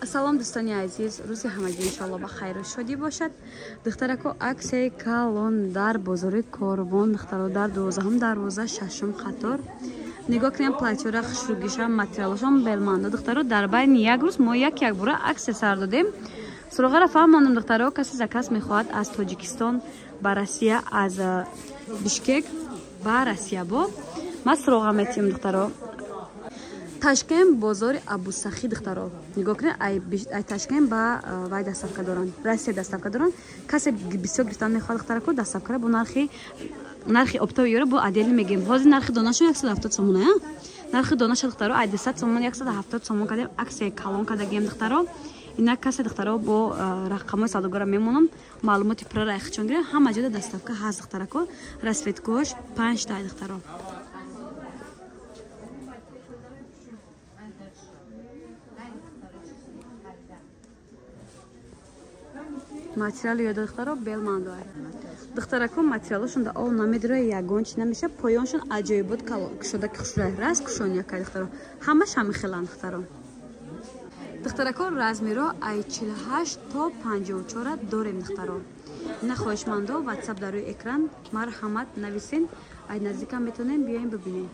салом дӯстони азиз, рӯзи ҳамагӣ иншоалло ба хайру шодӣ бошад. Духтарако аксияи калон дар бозори Корбон духтаро дар 12 дарвоза 6 қатор. Нигоҳ кунем платёра хушругиша материалошон белмандо духтаро дар байни як рӯз мо як бора аксия сар додем. Суроғара фаҳмондам духтаро касе заказ мехоҳад аз Тоҷикистон ба Россия, аз Бишкек ба Россия бо ма суроға метиҳем духтаро. Ташкент бозори Абусахи духтаро. Нигоҳ кунед ай Ташкент ба вай доставка доранд. Россия доставка доранд. Касе бисёр гирифтан мехоҳад духтарако доставка бо нархи оптови ёра бо адели мегем. Ҳозир нархи донашо 170 сомон а? Нархи донаша духтаро ай 200 сомон 170 сомон кадем аксия калон кадагем духтаро. Ина касе духтаро бо рақамои савдогора мемонам маълумоти пурра яхчон гирем. Ҳама ҷода доставка ҳаст духтарако. Расветкош 5 тай духтаро. Материали ёда духтаро белмандо духтарако материалошон да ол намедира ягончи намеша поёншон аҷоибот кушода ки хушрай раз кушон якай духтаро ҳамаш ҳамихелан духтаро. Духтарако размиро ай 48 то 54 дорем духтаро. Ина хоҳишмандо WhatsApp дар рӯи экран марҳамат нависен ай наздикам метонем биёем бибинем.